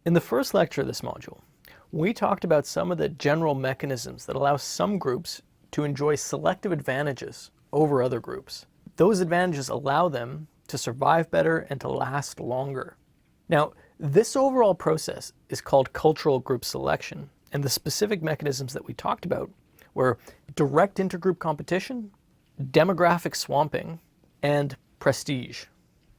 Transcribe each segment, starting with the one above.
In the first lecture of this module, we talked about some of the general mechanisms that allow some groups to enjoy selective advantages over other groups. Those advantages allow them to survive better and to last longer. Now, this overall process is called cultural group selection, and the specific mechanisms that we talked about were direct intergroup competition, demographic swamping, and prestige.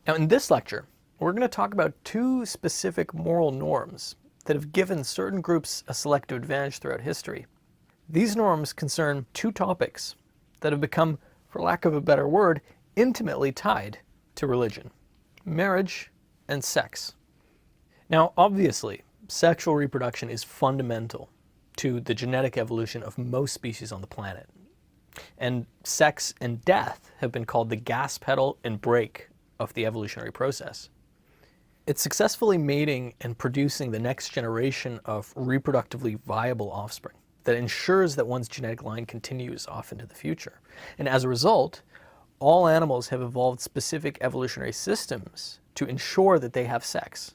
Now, in this lecture, we're going to talk about two specific moral norms that have given certain groups a selective advantage throughout history. These norms concern two topics that have become, for lack of a better word, intimately tied to religion: marriage and sex. Now, obviously, sexual reproduction is fundamental to the genetic evolution of most species on the planet. And sex and death have been called the gas pedal and brake of the evolutionary process. It's successfully mating and producing the next generation of reproductively viable offspring that ensures that one's genetic line continues off into the future. And as a result, all animals have evolved specific evolutionary systems to ensure that they have sex.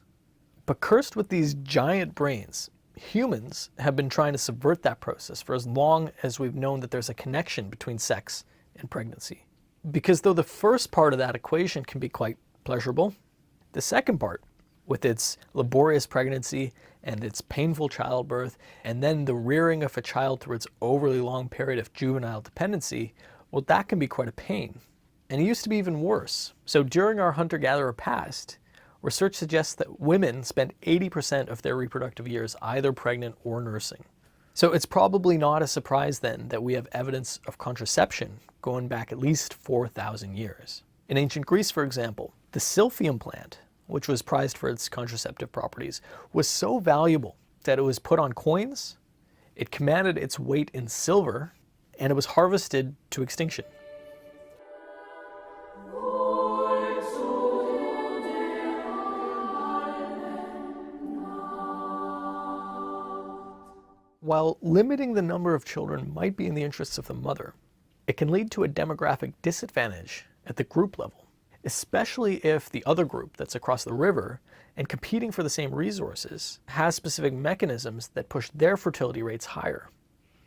But cursed with these giant brains, humans have been trying to subvert that process for as long as we've known that there's a connection between sex and pregnancy. Because though the first part of that equation can be quite pleasurable, the second part, with its laborious pregnancy and its painful childbirth, and then the rearing of a child through its overly long period of juvenile dependency, well, that can be quite a pain. And it used to be even worse. So during our hunter-gatherer past, research suggests that women spend 80% of their reproductive years either pregnant or nursing. So it's probably not a surprise then that we have evidence of contraception going back at least 4,000 years. In ancient Greece, for example, the silphium plant, which was prized for its contraceptive properties, was so valuable that it was put on coins, it commanded its weight in silver, and it was harvested to extinction. While limiting the number of children might be in the interests of the mother, it can lead to a demographic disadvantage at the group level, especially if the other group that's across the river and competing for the same resources has specific mechanisms that push their fertility rates higher.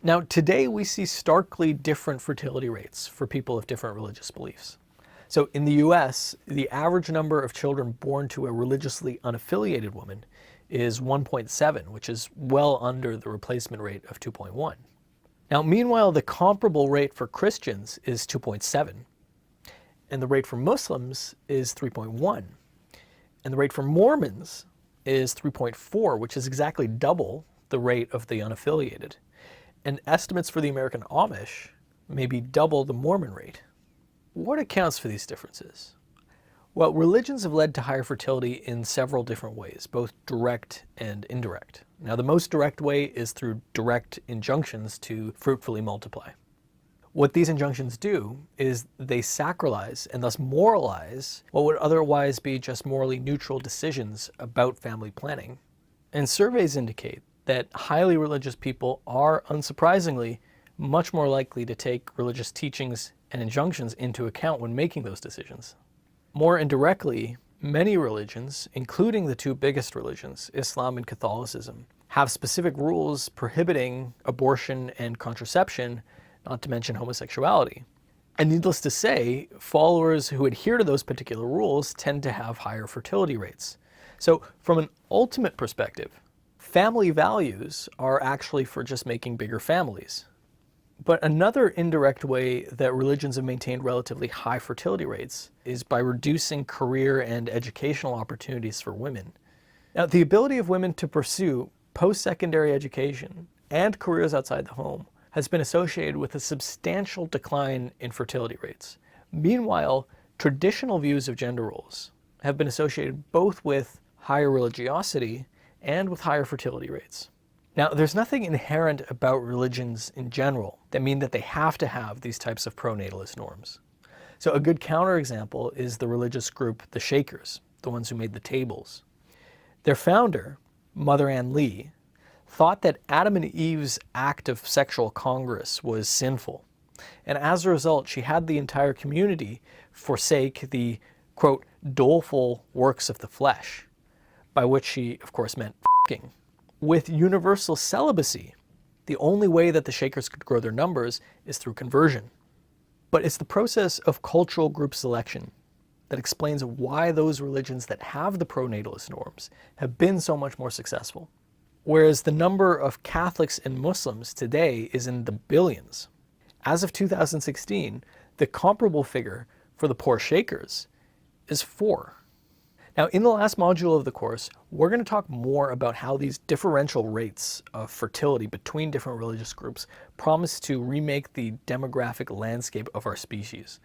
Now, today we see starkly different fertility rates for people of different religious beliefs. So in the US, the average number of children born to a religiously unaffiliated woman is 1.7, which is well under the replacement rate of 2.1. Now, meanwhile, the comparable rate for Christians is 2.7, and the rate for Muslims is 3.1, and the rate for Mormons is 3.4, which is exactly double the rate of the unaffiliated. And estimates for the American Amish may be double the Mormon rate. What accounts for these differences? Well, religions have led to higher fertility in several different ways, both direct and indirect. Now, the most direct way is through direct injunctions to fruitfully multiply. What these injunctions do is they sacralize and thus moralize what would otherwise be just morally neutral decisions about family planning. And surveys indicate that highly religious people are, unsurprisingly, much more likely to take religious teachings and injunctions into account when making those decisions. More indirectly, many religions, including the two biggest religions, Islam and Catholicism, have specific rules prohibiting abortion and contraception, not to mention homosexuality. And needless to say, followers who adhere to those particular rules tend to have higher fertility rates. So from an ultimate perspective, family values are actually for just making bigger families. But another indirect way that religions have maintained relatively high fertility rates is by reducing career and educational opportunities for women. Now, the ability of women to pursue post-secondary education and careers outside the home has been associated with a substantial decline in fertility rates. Meanwhile, traditional views of gender roles have been associated both with higher religiosity and with higher fertility rates. Now, there's nothing inherent about religions in general that mean that they have to have these types of pronatalist norms. So a good counterexample is the religious group, the Shakers, the ones who made the tables. Their founder, Mother Ann Lee, thought that Adam and Eve's act of sexual congress was sinful. And as a result, she had the entire community forsake the, quote, doleful works of the flesh, by which she, of course, meant f***ing. With universal celibacy, the only way that the Shakers could grow their numbers is through conversion. But it's the process of cultural group selection that explains why those religions that have the pronatalist norms have been so much more successful. Whereas the number of Catholics and Muslims today is in the billions. As of 2016, the comparable figure for the poor Shakers is 4. Now, in the last module of the course, we're going to talk more about how these differential rates of fertility between different religious groups promise to remake the demographic landscape of our species.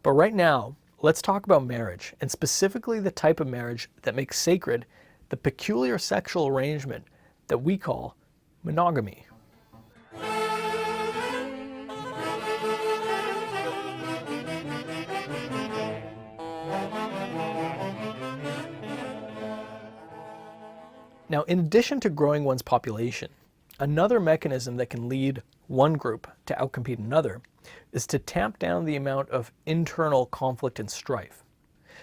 But right now, let's talk about marriage, and specifically the type of marriage that makes sacred the peculiar sexual arrangement that we call monogamy. Now, in addition to growing one's population, another mechanism that can lead one group to outcompete another is to tamp down the amount of internal conflict and strife.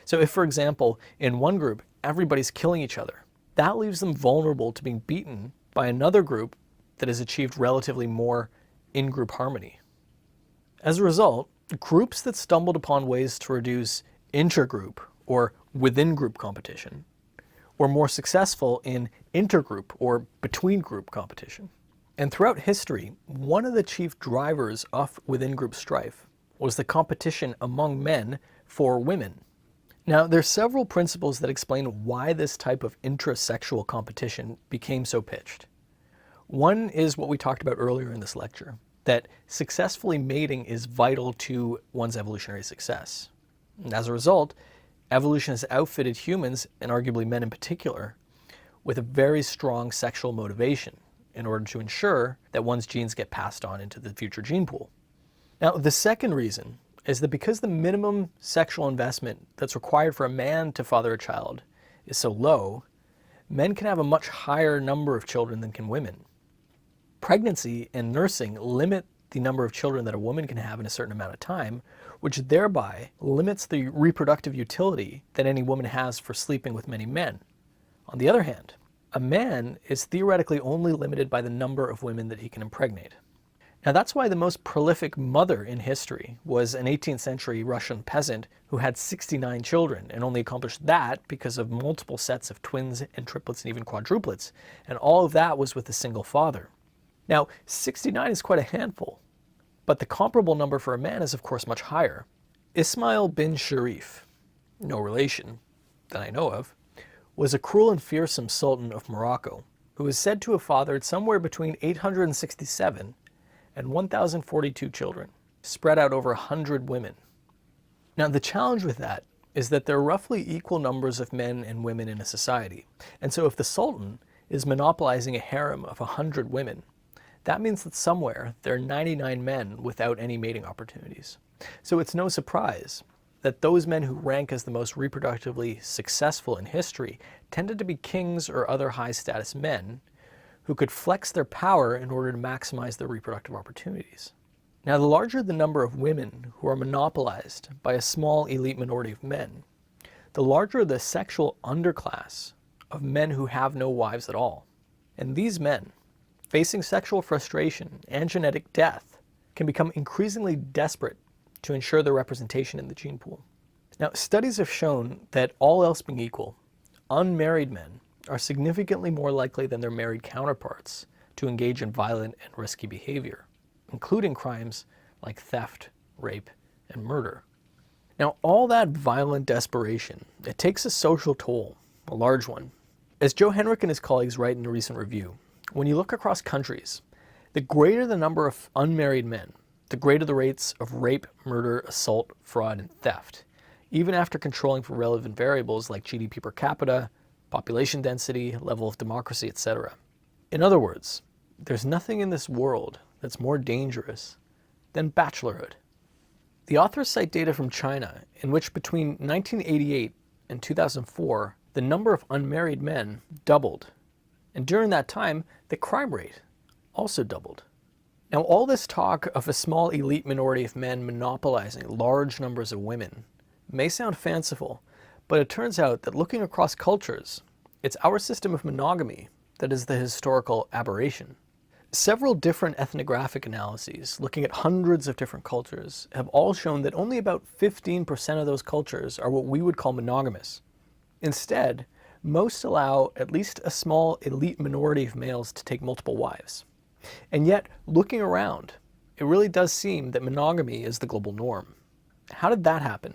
So if, for example, in one group, everybody's killing each other, that leaves them vulnerable to being beaten by another group that has achieved relatively more in-group harmony. As a result, groups that stumbled upon ways to reduce intergroup or within-group competition were more successful in intergroup or between-group competition. And throughout history, one of the chief drivers of within-group strife was the competition among men for women. Now, there's several principles that explain why this type of intrasexual competition became so pitched. One is what we talked about earlier in this lecture, that successfully mating is vital to one's evolutionary success. And as a result, evolution has outfitted humans, and arguably men in particular, with a very strong sexual motivation in order to ensure that one's genes get passed on into the future gene pool. Now, the second reason is that because the minimum sexual investment that's required for a man to father a child is so low, men can have a much higher number of children than can women. Pregnancy and nursing limit the number of children that a woman can have in a certain amount of time, which thereby limits the reproductive utility that any woman has for sleeping with many men. On the other hand, a man is theoretically only limited by the number of women that he can impregnate. Now that's why the most prolific mother in history was an 18th century Russian peasant who had 69 children and only accomplished that because of multiple sets of twins and triplets and even quadruplets, and all of that was with a single father. Now, 69 is quite a handful, but the comparable number for a man is of course much higher. Ismail bin Sharif, no relation that I know of, was a cruel and fearsome sultan of Morocco who is said to have fathered somewhere between 867 and 1,042 children, spread out over 100 women. Now the challenge with that is that there are roughly equal numbers of men and women in a society, and so if the sultan is monopolizing a harem of 100 women, that means that somewhere there are 99 men without any mating opportunities. So it's no surprise that those men who rank as the most reproductively successful in history tended to be kings or other high-status men who could flex their power in order to maximize their reproductive opportunities. Now, the larger the number of women who are monopolized by a small elite minority of men, the larger the sexual underclass of men who have no wives at all. And these men, facing sexual frustration and genetic death, can become increasingly desperate to ensure their representation in the gene pool. Now, studies have shown that all else being equal, unmarried men are significantly more likely than their married counterparts to engage in violent and risky behavior, including crimes like theft, rape, and murder. Now, all that violent desperation, it takes a social toll, a large one. As Joe Henrich and his colleagues write in a recent review, when you look across countries, the greater the number of unmarried men, the greater the rates of rape, murder, assault, fraud, and theft, even after controlling for relevant variables like GDP per capita, population density, level of democracy, etc. In other words, there's nothing in this world that's more dangerous than bachelorhood. The authors cite data from China in which between 1988 and 2004, the number of unmarried men doubled. And during that time, the crime rate also doubled. Now, all this talk of a small elite minority of men monopolizing large numbers of women may sound fanciful, but it turns out that looking across cultures, it's our system of monogamy that is the historical aberration. Several different ethnographic analyses, looking at hundreds of different cultures, have all shown that only about 15% of those cultures are what we would call monogamous. Instead, most allow at least a small elite minority of males to take multiple wives. And yet, looking around, it really does seem that monogamy is the global norm. How did that happen?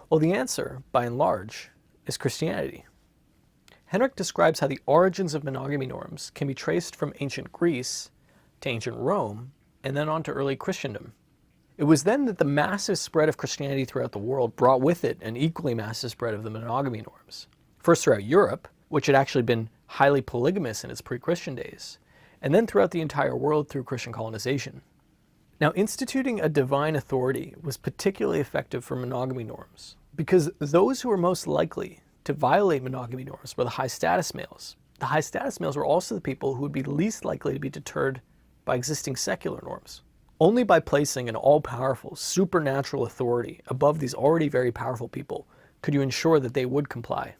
Well, the answer, by and large, is Christianity. Henrich describes how the origins of monogamy norms can be traced from ancient Greece to ancient Rome, and then on to early Christendom. It was then that the massive spread of Christianity throughout the world brought with it an equally massive spread of the monogamy norms. First throughout Europe, which had actually been highly polygamous in its pre-Christian days, and then throughout the entire world through Christian colonization. Now, instituting a divine authority was particularly effective for monogamy norms, because those who were most likely to violate monogamy norms were the high status males. The high status males were also the people who would be least likely to be deterred by existing secular norms. Only by placing an all-powerful, supernatural authority above these already very powerful people could you ensure that they would comply.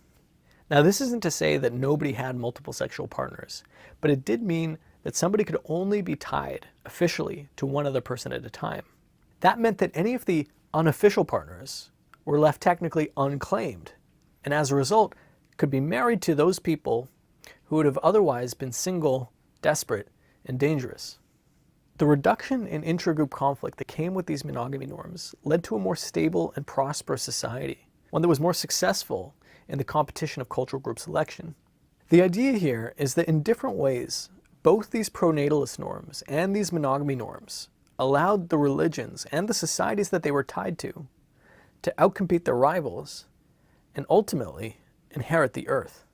Now, this isn't to say that nobody had multiple sexual partners, but it did mean that somebody could only be tied officially to one other person at a time. That meant that any of the unofficial partners were left technically unclaimed, and as a result, could be married to those people who would have otherwise been single, desperate, and dangerous. The reduction in intragroup conflict that came with these monogamy norms led to a more stable and prosperous society, one that was more successful in the competition of cultural group selection. The idea here is that in different ways, both these pronatalist norms and these monogamy norms allowed the religions and the societies that they were tied to outcompete their rivals and ultimately inherit the earth.